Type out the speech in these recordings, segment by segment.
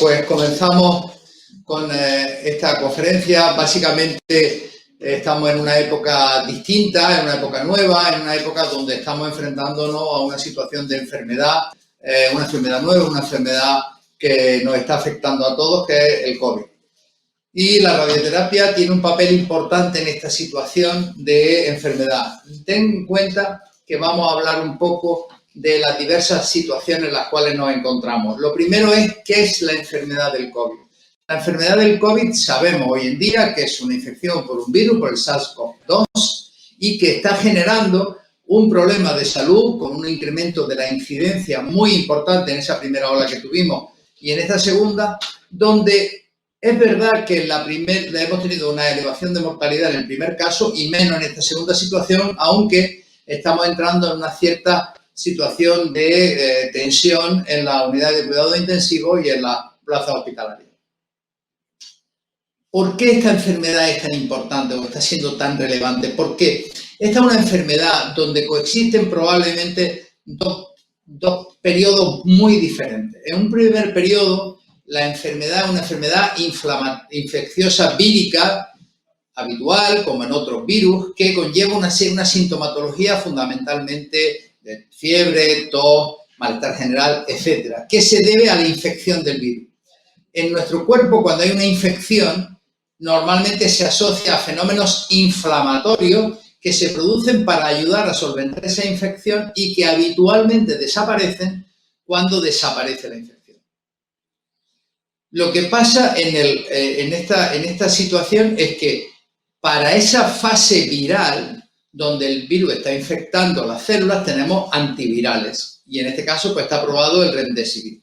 pues comenzamos con esta conferencia. Básicamente estamos en una época distinta, en una época nueva, en una época donde estamos enfrentándonos a una situación de enfermedad, una enfermedad nueva, una enfermedad que nos está afectando a todos, que es el COVID. Y la radioterapia tiene un papel importante en esta situación de enfermedad. Ten en cuenta que vamos a hablar un poco de las diversas situaciones en las cuales nos encontramos. Lo primero es, ¿qué es la enfermedad del COVID? La enfermedad del COVID sabemos hoy en día que es una infección por un virus, por el SARS-CoV-2, y que está generando un problema de salud con un incremento de la incidencia muy importante en esa primera ola que tuvimos y en esta segunda, donde es verdad que en la primera hemos tenido una elevación de mortalidad en el primer caso y menos en esta segunda situación, aunque estamos entrando en una cierta situación de tensión en la unidad de cuidados intensivos y en la plaza hospitalaria. ¿Por qué esta enfermedad es tan importante o está siendo tan relevante? Porque esta es una enfermedad donde coexisten probablemente dos periodos muy diferentes. En un primer periodo, la enfermedad es una enfermedad infecciosa vírica habitual, como en otros virus, que conlleva una sintomatología fundamentalmente de fiebre, tos, malestar general, etcétera, que se debe a la infección del virus. En nuestro cuerpo, cuando hay una infección, normalmente se asocia a fenómenos inflamatorios que se producen para ayudar a solventar esa infección y que habitualmente desaparecen cuando desaparece la infección. Lo que pasa en esta situación es que para esa fase viral, donde el virus está infectando las células, tenemos antivirales. Y en este caso, pues está probado el Remdesivir.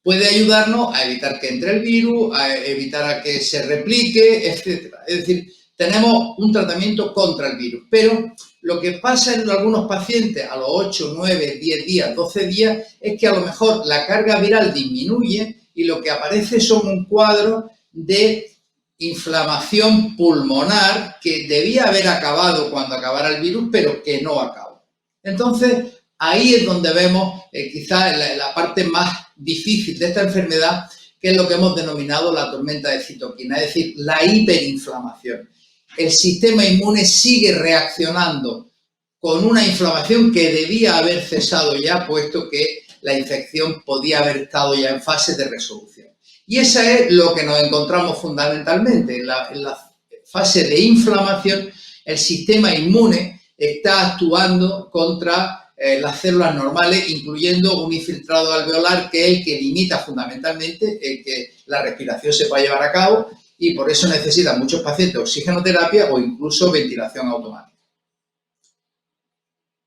Puede ayudarnos a evitar que entre el virus, a evitar a que se replique, etc. Es decir, tenemos un tratamiento contra el virus. Pero lo que pasa en algunos pacientes a los 8, 9, 10 días, 12 días, es que a lo mejor la carga viral disminuye y lo que aparece son un cuadro de inflamación pulmonar que debía haber acabado cuando acabara el virus, pero que no acabó. Entonces, ahí es donde vemos quizás la parte más difícil de esta enfermedad, que es lo que hemos denominado la tormenta de citoquina, es decir, la hiperinflamación. El sistema inmune sigue reaccionando con una inflamación que debía haber cesado ya, puesto que la infección podía haber estado ya en fase de resolución. Y esa es lo que nos encontramos fundamentalmente. En la fase de inflamación, el sistema inmune está actuando contra las células normales, incluyendo un infiltrado alveolar, que es el que limita fundamentalmente que la respiración se pueda llevar a cabo, y por eso necesitan muchos pacientes oxigenoterapia o incluso ventilación automática.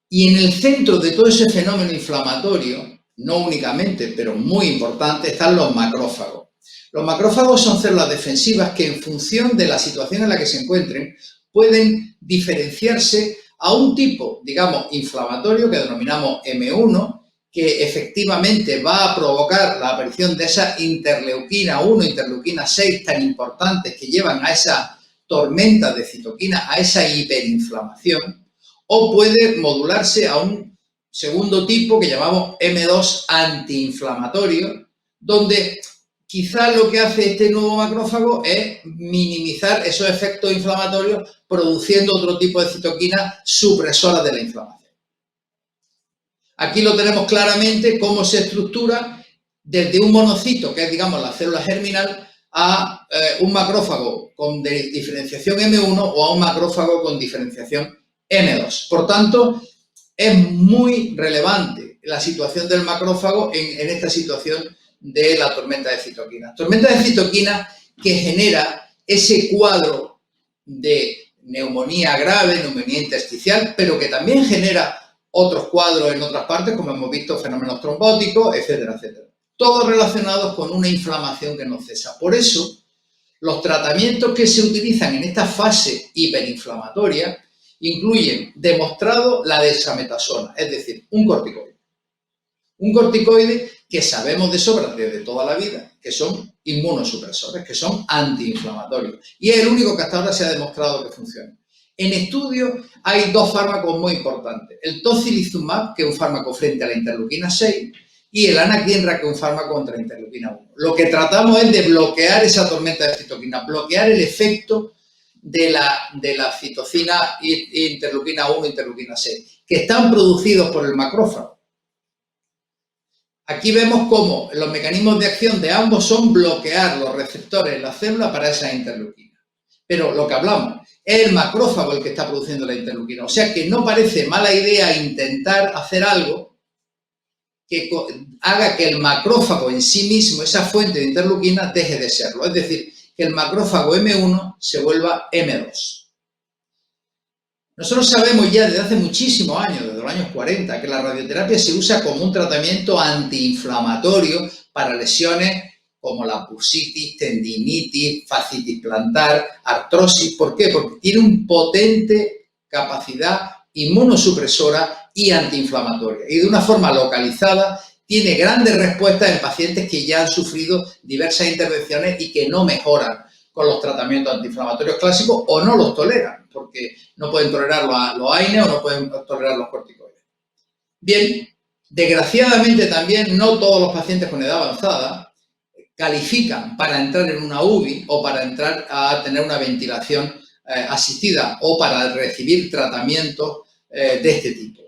Y en el centro de todo ese fenómeno inflamatorio, no únicamente, pero muy importante, están los macrófagos. Los macrófagos son células defensivas que, en función de la situación en la que se encuentren, pueden diferenciarse a un tipo, digamos, inflamatorio que denominamos M1, que efectivamente va a provocar la aparición de esa interleuquina 1, interleuquina 6 tan importantes que llevan a esa tormenta de citoquina, a esa hiperinflamación, o puede modularse a un segundo tipo que llamamos M2 antiinflamatorio, donde quizás lo que hace este nuevo macrófago es minimizar esos efectos inflamatorios produciendo otro tipo de citoquinas supresoras de la inflamación. Aquí lo tenemos claramente cómo se estructura desde un monocito, que es, digamos, la célula germinal, a un macrófago con diferenciación M1 o a un macrófago con diferenciación M2. Por tanto, es muy relevante la situación del macrófago en esta situación de la tormenta de citoquina. Tormenta de citoquina que genera ese cuadro de neumonía grave, neumonía intersticial, pero que también genera otros cuadros en otras partes, como hemos visto, fenómenos trombóticos, etcétera, etcétera. Todos relacionados con una inflamación que no cesa. Por eso, los tratamientos que se utilizan en esta fase hiperinflamatoria incluyen, demostrado, la dexametasona, es decir, un corticoide. Un corticoide que sabemos de sobra desde toda la vida, que son inmunosupresores, que son antiinflamatorios. Y es el único que hasta ahora se ha demostrado que funciona. En estudio hay dos fármacos muy importantes. El tocilizumab, que es un fármaco frente a la interleuquina 6, y el anakinra, que es un fármaco contra interleuquina 1. Lo que tratamos es de bloquear esa tormenta de citoquinas, bloquear el efecto de la citocina interleuquina 1 e interleuquina 6, que están producidos por el macrófago. Aquí vemos cómo los mecanismos de acción de ambos son bloquear los receptores en la célula para esa interleuquina. Pero lo que hablamos, es el macrófago el que está produciendo la interleuquina. O sea que no parece mala idea intentar hacer algo que haga que el macrófago en sí mismo, esa fuente de interleuquina, deje de serlo. Es decir, que el macrófago M1 se vuelva M2. Nosotros sabemos ya desde hace muchísimos años, desde los años 40, que la radioterapia se usa como un tratamiento antiinflamatorio para lesiones como la bursitis, tendinitis, fascitis plantar, artrosis. ¿Por qué? Porque tiene una potente capacidad inmunosupresora y antiinflamatoria. Y de una forma localizada tiene grandes respuestas en pacientes que ya han sufrido diversas intervenciones y que no mejoran con los tratamientos antiinflamatorios clásicos o no los toleran, porque no pueden tolerar los AINE o no pueden tolerar los corticoides. Bien, desgraciadamente también no todos los pacientes con edad avanzada califican para entrar en una UBI o para entrar a tener una ventilación asistida o para recibir tratamientos de este tipo,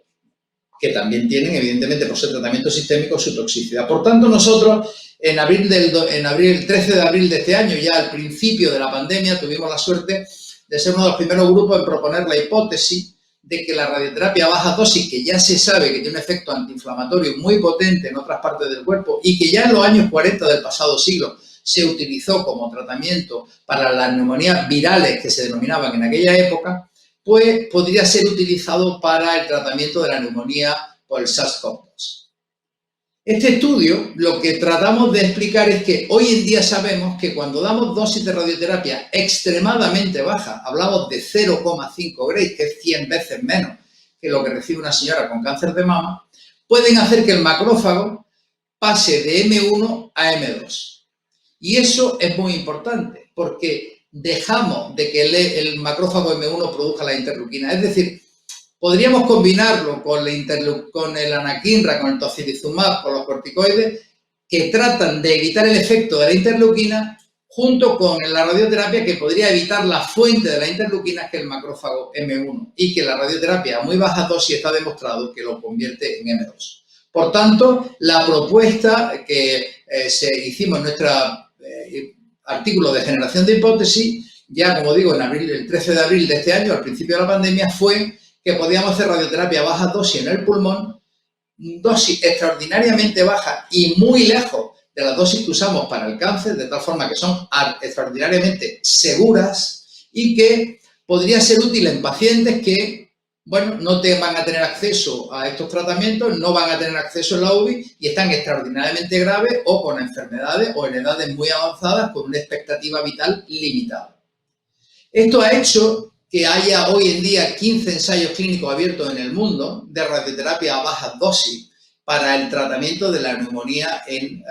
que también tienen, evidentemente, por ser tratamiento sistémico, su toxicidad. Por tanto, nosotros, el 13 de abril de este año, ya al principio de la pandemia, tuvimos la suerte de ser uno de los primeros grupos en proponer la hipótesis de que la radioterapia a baja dosis, que ya se sabe que tiene un efecto antiinflamatorio muy potente en otras partes del cuerpo y que ya en los años 40 del pasado siglo se utilizó como tratamiento para las neumonías virales que se denominaban en aquella época, pues podría ser utilizado para el tratamiento de la neumonía por el SARS-CoV-2. Este estudio, lo que tratamos de explicar es que hoy en día sabemos que cuando damos dosis de radioterapia extremadamente baja, hablamos de 0,5 Gray, que es 100 veces menos que lo que recibe una señora con cáncer de mama, pueden hacer que el macrófago pase de M1 a M2. Y eso es muy importante, porque dejamos de que el macrófago M1 produzca la interleuquina. Es decir, podríamos combinarlo con el anakinra, con el tocilizumab, con los corticoides, que tratan de evitar el efecto de la interleuquina, junto con la radioterapia, que podría evitar la fuente de la interleuquina, que es el macrófago M1, y que la radioterapia a muy baja dosis está demostrado que lo convierte en M2. Por tanto, la propuesta que hicimos en nuestro artículo de generación de hipótesis, ya como digo, el 13 de abril de este año, al principio de la pandemia, fue que podíamos hacer radioterapia a baja dosis en el pulmón, dosis extraordinariamente baja y muy lejos de las dosis que usamos para el cáncer, de tal forma que son extraordinariamente seguras y que podría ser útil en pacientes que, bueno, no van a tener acceso a estos tratamientos, no van a tener acceso en la UBI y están extraordinariamente graves o con enfermedades o en edades muy avanzadas con una expectativa vital limitada. Esto ha hecho que haya hoy en día 15 ensayos clínicos abiertos en el mundo de radioterapia a baja dosis para el tratamiento de la neumonía en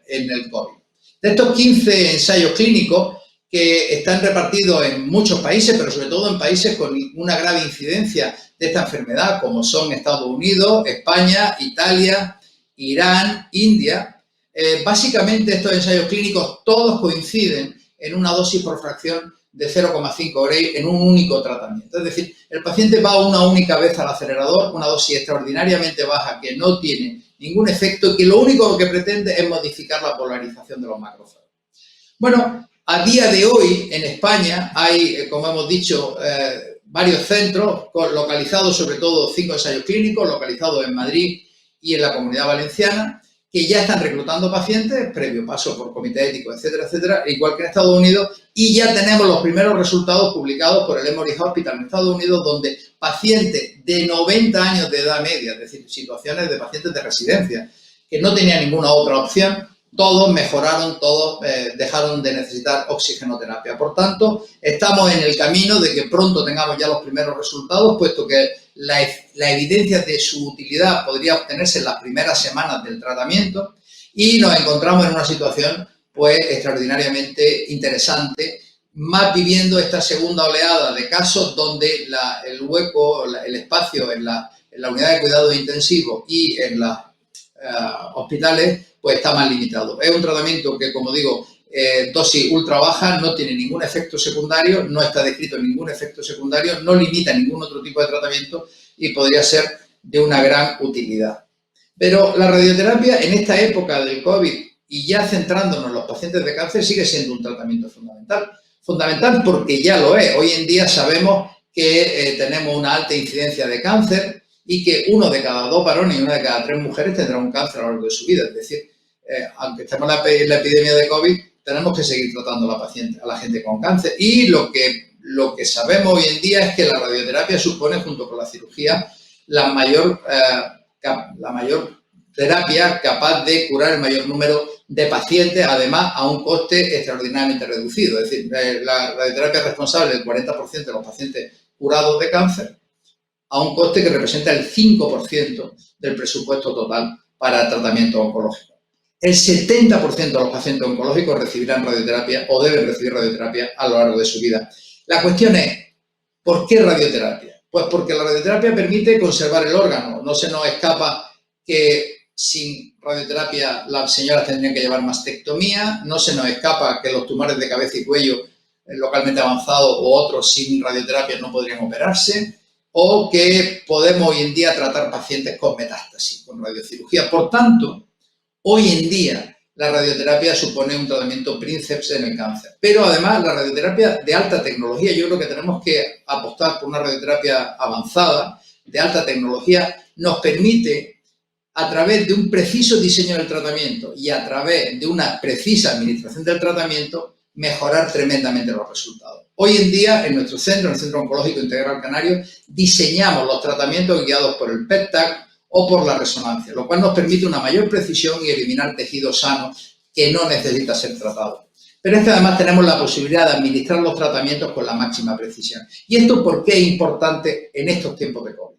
el COVID. De estos 15 ensayos clínicos, que están repartidos en muchos países, pero sobre todo en países con una grave incidencia de esta enfermedad, como son Estados Unidos, España, Italia, Irán, India, básicamente estos ensayos clínicos todos coinciden en una dosis por fracción de 0,5 Gray en un único tratamiento. Es decir, el paciente va una única vez al acelerador, una dosis extraordinariamente baja que no tiene ningún efecto y que lo único que pretende es modificar la polarización de los macrófagos. Bueno, a día de hoy en España hay, como hemos dicho, varios centros localizados, sobre todo 5 ensayos clínicos, localizados en Madrid y en la Comunidad Valenciana, que ya están reclutando pacientes, previo paso por comité ético, etcétera, etcétera, igual que en Estados Unidos, y ya tenemos los primeros resultados publicados por el Emory Hospital en Estados Unidos, donde pacientes de 90 años de edad media, es decir, situaciones de pacientes de residencia, que no tenían ninguna otra opción, todos mejoraron, todos dejaron de necesitar oxigenoterapia. Por tanto, estamos en el camino de que pronto tengamos ya los primeros resultados, puesto que la evidencia de su utilidad podría obtenerse en las primeras semanas del tratamiento y nos encontramos en una situación pues extraordinariamente interesante, más viviendo esta segunda oleada de casos donde el hueco, el espacio en la unidad de cuidados intensivos y en hospitales, pues está más limitado. Es un tratamiento que, como digo, dosis ultra baja, no tiene ningún efecto secundario, no está descrito ningún efecto secundario, no limita ningún otro tipo de tratamiento y podría ser de una gran utilidad. Pero la radioterapia en esta época del COVID y ya centrándonos en los pacientes de cáncer sigue siendo un tratamiento fundamental. Fundamental porque ya lo es. Hoy en día sabemos que tenemos una alta incidencia de cáncer y que 1 de cada 2 varones y 1 de cada 3 mujeres tendrá un cáncer a lo largo de su vida. Es decir, aunque estemos en la epidemia de COVID, tenemos que seguir tratando a la gente con cáncer. Y lo que sabemos hoy en día es que la radioterapia supone, junto con la cirugía, la mayor terapia capaz de curar el mayor número de pacientes, además a un coste extraordinariamente reducido. Es decir, la radioterapia es responsable del 40% de los pacientes curados de cáncer, a un coste que representa el 5% del presupuesto total para tratamiento oncológico. El 70% de los pacientes oncológicos recibirán radioterapia o deben recibir radioterapia a lo largo de su vida. La cuestión es, ¿por qué radioterapia? Pues porque la radioterapia permite conservar el órgano. No se nos escapa que sin radioterapia las señoras tendrían que llevar mastectomía, no se nos escapa que los tumores de cabeza y cuello localmente avanzados o otros sin radioterapia no podrían operarse, o que podemos hoy en día tratar pacientes con metástasis, con radiocirugía. Por tanto, hoy en día la radioterapia supone un tratamiento princeps en el cáncer. Pero además la radioterapia de alta tecnología, yo creo que tenemos que apostar por una radioterapia avanzada, de alta tecnología, nos permite, a través de un preciso diseño del tratamiento y a través de una precisa administración del tratamiento, mejorar tremendamente los resultados. Hoy en día, en nuestro centro, en el Centro Oncológico Integral Canario, diseñamos los tratamientos guiados por el PET-TAC o por la resonancia, lo cual nos permite una mayor precisión y eliminar tejido sano que no necesita ser tratado. Pero es que además tenemos la posibilidad de administrar los tratamientos con la máxima precisión. ¿Y esto por qué es importante en estos tiempos de COVID?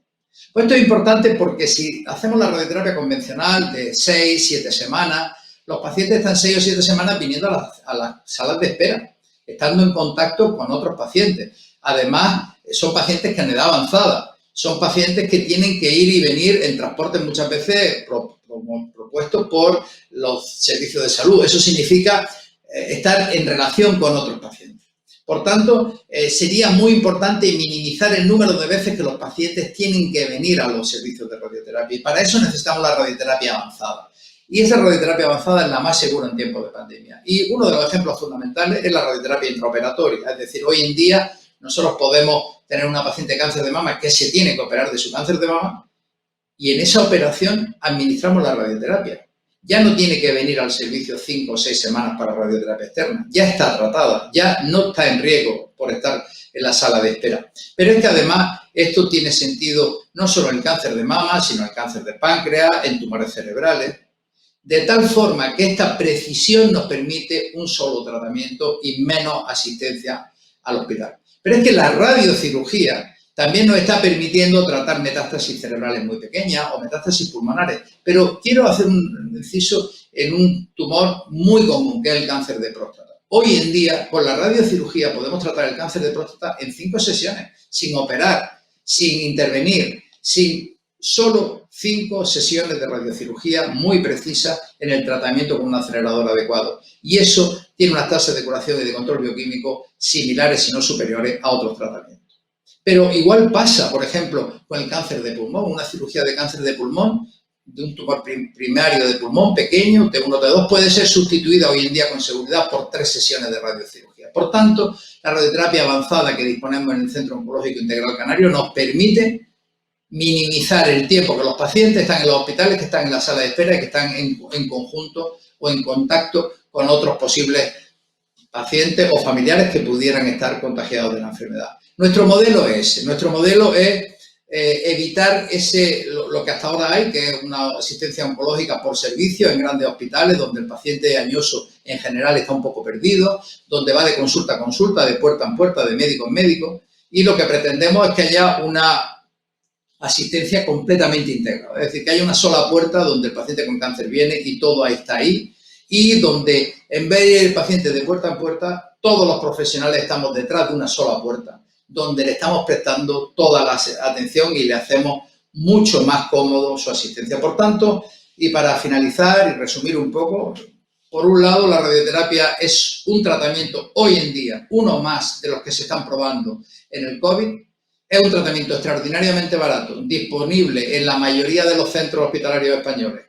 Pues esto es importante porque si hacemos la radioterapia convencional de 6, 7 semanas, los pacientes están 6 o 7 semanas viniendo a las salas de espera, estando en contacto con otros pacientes. Además, son pacientes que en edad avanzada, son pacientes que tienen que ir y venir en transportes muchas veces propuestos por los servicios de salud. Eso significa estar en relación con otros pacientes. Por tanto, sería muy importante minimizar el número de veces que los pacientes tienen que venir a los servicios de radioterapia. Y para eso necesitamos la radioterapia avanzada. Y esa radioterapia avanzada es la más segura en tiempos de pandemia. Y uno de los ejemplos fundamentales es la radioterapia intraoperatoria. Es decir, hoy en día nosotros podemos tener una paciente de cáncer de mama que se tiene que operar de su cáncer de mama y en esa operación administramos la radioterapia. Ya no tiene que venir al servicio 5 o 6 semanas para radioterapia externa. Ya está tratada, ya no está en riesgo por estar en la sala de espera. Pero es que además esto tiene sentido no solo en el cáncer de mama, sino en el cáncer de páncreas, en tumores cerebrales. De tal forma que esta precisión nos permite un solo tratamiento y menos asistencia al hospital. Pero es que la radiocirugía también nos está permitiendo tratar metástasis cerebrales muy pequeñas o metástasis pulmonares. Pero quiero hacer un inciso en un tumor muy común, que es el cáncer de próstata. Hoy en día, con la radiocirugía podemos tratar el cáncer de próstata en 5 sesiones, sin operar, sin intervenir, sin solo 5 sesiones de radiocirugía muy precisas en el tratamiento con un acelerador adecuado. Y eso tiene unas tasas de curación y de control bioquímico similares, si no superiores, a otros tratamientos. Pero igual pasa, por ejemplo, con el cáncer de pulmón, una cirugía de cáncer de pulmón, de un tumor primario de pulmón pequeño, T1, T2, puede ser sustituida hoy en día con seguridad por 3 sesiones de radiocirugía. Por tanto, la radioterapia avanzada que disponemos en el Centro Oncológico Integral Canario nos permite minimizar el tiempo que los pacientes están en los hospitales, que están en la sala de espera y que están en conjunto o en contacto con otros posibles pacientes o familiares que pudieran estar contagiados de la enfermedad. Nuestro modelo es evitar lo que hasta ahora hay, que es una asistencia oncológica por servicio en grandes hospitales, donde el paciente añoso en general está un poco perdido, donde va de consulta a consulta, de puerta en puerta, de médico en médico, y lo que pretendemos es que haya una asistencia completamente integrada, es decir, que haya una sola puerta donde el paciente con cáncer viene y todo ahí está ahí, y donde en vez de ir el paciente de puerta en puerta, todos los profesionales estamos detrás de una sola puerta, donde le estamos prestando toda la atención y le hacemos mucho más cómodo su asistencia. Por tanto, Y para finalizar y resumir un poco, por un lado, la radioterapia es un tratamiento hoy en día, uno más de los que se están probando en el COVID. Es un tratamiento extraordinariamente barato, disponible en la mayoría de los centros hospitalarios españoles,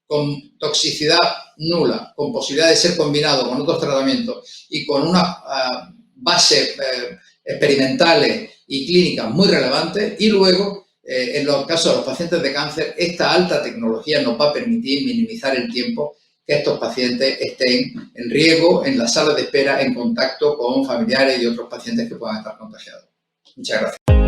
con toxicidad nula, con posibilidad de ser combinado con otros tratamientos y con unas bases experimentales y clínicas muy relevantes. Y luego, en los casos de los pacientes de cáncer, esta alta tecnología nos va a permitir minimizar el tiempo que estos pacientes estén en riesgo, en la sala de espera, en contacto con familiares y otros pacientes que puedan estar contagiados. Muchas gracias.